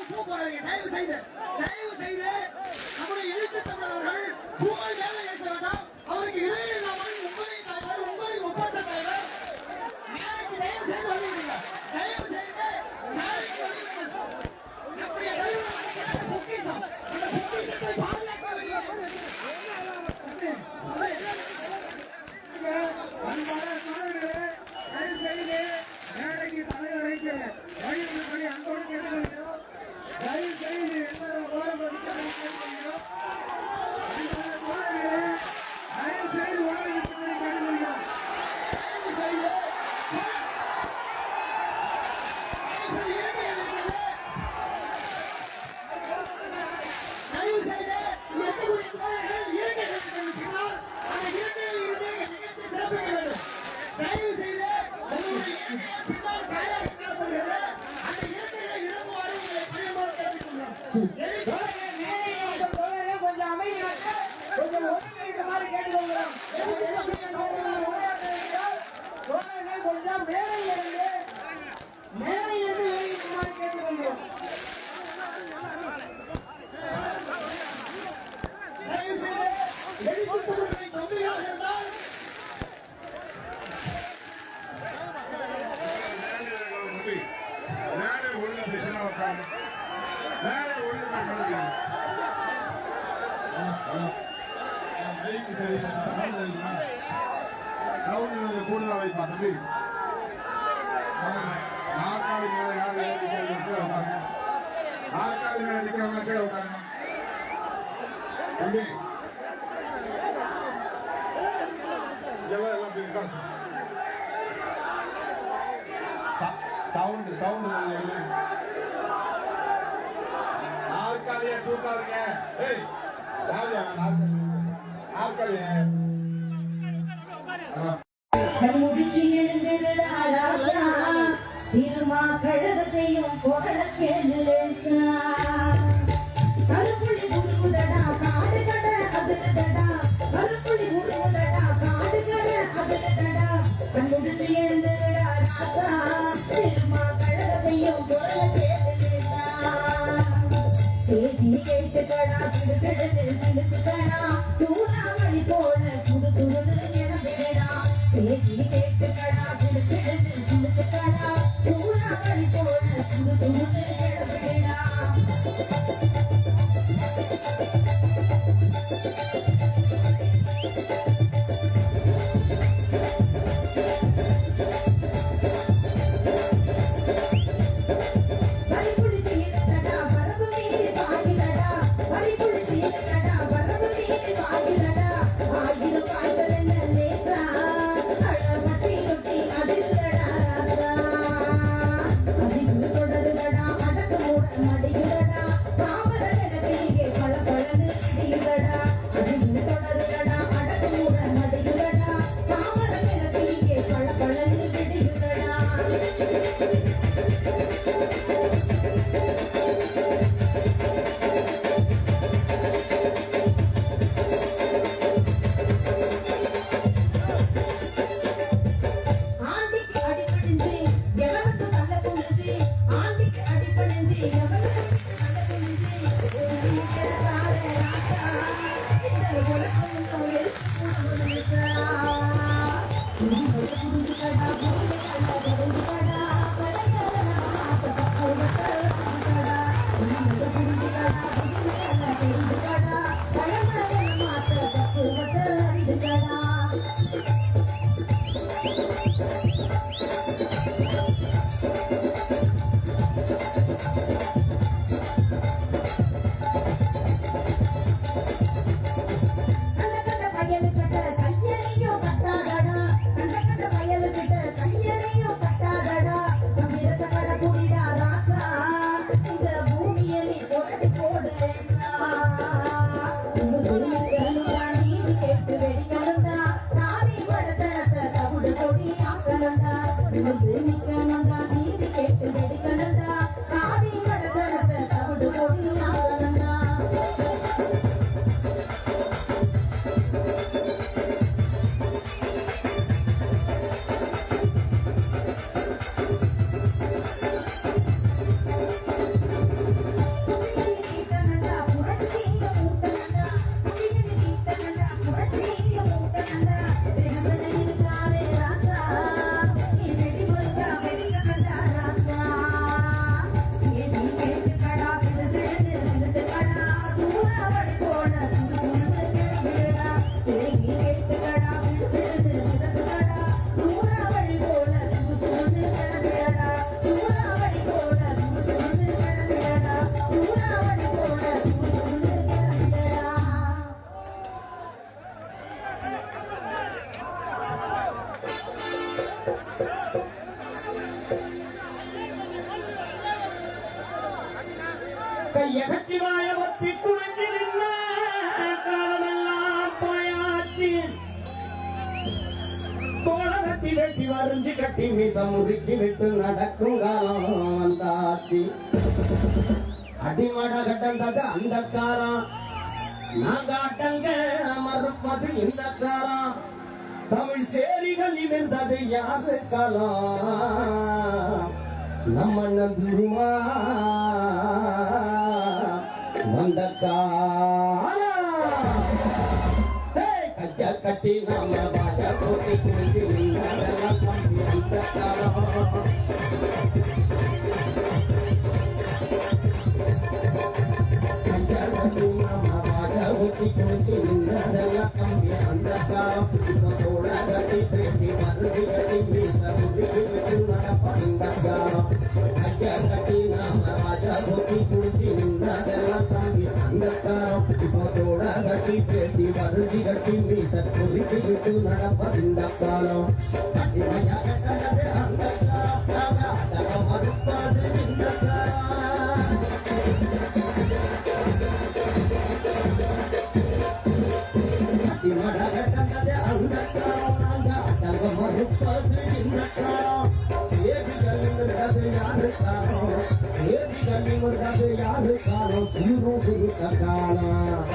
பூ போடாதீங்க. தயவு செய்து நம்முடைய எழுச்சி தமிழர்கள் பூவை மேலே ஏற்ற வேண்டாம். அவருக்கு இடையே இல்லாமல் உங்களின் தலைவர், உங்களின் ஒப்பற்ற தலைவர் நாளைக்கு தயவு செய்து வந்துவிடுங்க. தயவு செய்து நாளைக்கு நம்முடைய தலைவர் பொக்கிஷம், இந்த பொக்கிஷத்தை பாதுகாக்க வேண்டிய மேடைக்கு தலைவரைக்கு வழிபடி அன்போடு கேட்டுக்கொள்கிறோம். தயவு செய்து எல்லாரும் ஓரம் தயவு செய்து ஓரம் கேட்டுக்கொள்கிறோம். கொஞ்சம் அமைதியாக கொஞ்சம் ஒதுங்கிட்ட மாதிரி கேட்டுக்கொள்கிறோம். கொஞ்சம் மேடையிலிருந்து வெளியிடுமாறு கேட்டுக்கொள்கிறோம். கூடுதலா வைப்பா தம்பி. நாற்காலி மேல யாரு உட்காருங்க. நாற்காலி மேல நிக்கிறவங்க கீழே உட்காருங்க தம்பி. சவுண்ட் நாற்காலியா தூக்காதுங்க. நாற்காலிய முடிச்சு எழுந்திருடா திருமா கழக செய்யும் குரல கேளுலேசா கருப்புளி உருவுதடா காடு கட அதிருதடா கருப்புளி உருவுதடா காடு கட அதிருதடா முடிச்சு எழுந்திருடா ராசா திருமா கழக செய்யும் குரல கேளுலேசா தேதி கேட்டுக்கடா சிடுசிடுது சிடுத்துக்கடா சூடாமணி போல சுடு சுடுன்னு நினைவிடா தேதி கேட்டுக்கடா சிடுசிடுது சிடுத்துக்கடா சூடாமணி போல சுடு சுடுன்னு நினைவிடா கைய கட்டி வாய வத்தி குறைஞ்சி நின்ன காலமெல்லாம் போயாச்சு தோள கட்டி வெட்டி வரைஞ்சி கட்டி மீசம் முறுக்கி விட்டு நடக்கும் காலம் வந்தாச்சு அடிமட கட்டந்தது அந்த காலம் நாங்க அட்டங்க மறுப்பது இந்த காலம் தமிழ் சேரிகள் நிமிர்ந்தது யாது காலம் நம்ம நந்துருமா வந்த காலம் கஜ கட்டி நாம வாழ போட்டி குடிச்சு அதெல்லாம் கம்பி அந்த காலம் ஊத்தி குடிச்சு அதெல்லாம் கம்பி அந்த காலம் தோட கட்டி பேட்டி மருதி கட்டி மீச முடிக்கு விட்டு நடப்பந்த காலம் ஐயா கட்டி நாம ராஜா ஊத்தி குடிச்சு அதெல்லாம் கம்பி அந்த காலம் தோட கட்டி பேட்டி மருதி கட்டி மீச முடிக்கு விட்டு நடப்பந்த காலம் அடிமையா கட்டது அந்த காலம் மறுப்பாது இந்த காலம் மடகட்டது அந்த காலம் அடங்க மறுப்பது இந்த காலம் ஏதிகளில் யாரு காலம் ஏதிகளில் யாரு காலம் சீரும் சிறுத்த காலம்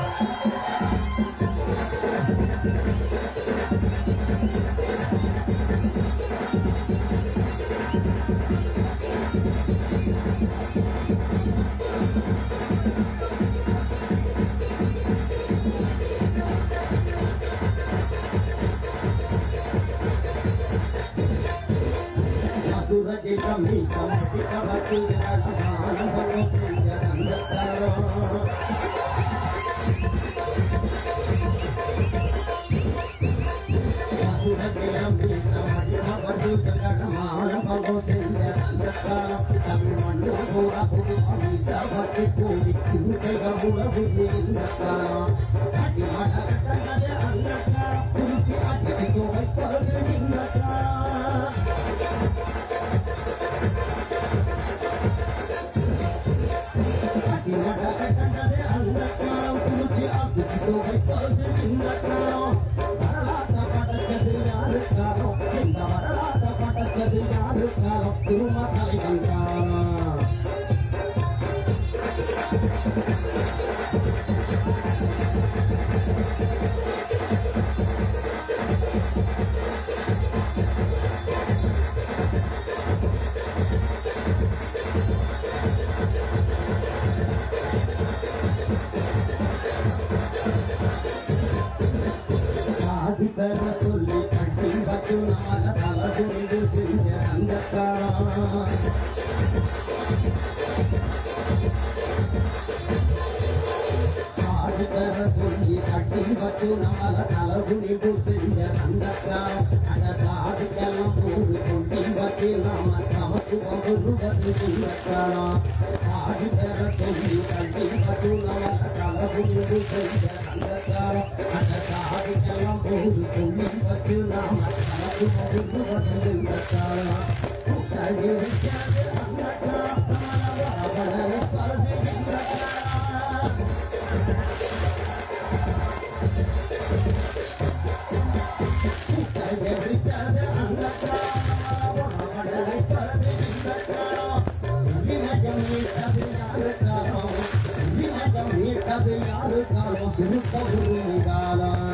மதுரதி கம்மி சமட்டி கவச்சு அனுபவம் செஞ்ச அந்த காலம் மதுரதி கம்மி சமட்டி கவச்சு அனுபவம் செஞ்ச அந்த காலம் தமிழ் மண்ணு பூரா பூமி சபத்தி கூடி குருக்கைகள் உலகு இந்த காலம் அடிமட கட்டது அந்த காலம் குறிச்சி அடித்து துவைப்பது இந்த காலம் மடகட்டது அந்த காலம் குறிச்சி அடித்து துவைப்பது இந்த காலம் வரலாற்ற படைச்சது யாரு காலம் இந்த வரலாற்ற படைச்சது யாரு காலம் திருமா தலைவன் காலம் சாதிப்பெற சொல்லி கட்டி வச்சு நாம தல குனிந்து செஞ்ச அந்த காலம் சாதிப்பெற சொல்லி கட்டி வச்சு நாம தல குனிந்து செஞ்ச அந்த காலம் அந்த சாதிக்கெல்லாம் கூடு கொண்டி வச்சு நாம நமக்கு ஒருவது இந்த காலம் சாதிப்பெற சொல்லி கட்டி வச்சு நாம தல குனிந்து செஞ்ச அந்த காலம் அந்த சாதிக்கெல்லாம் கூடு கொண்டி வச்சு நாம நமக்கு ஒருவது இந்த காலம் அந்த காலம் பரது இந்த காலம் யாரு காலம் சிறுத்த காலம்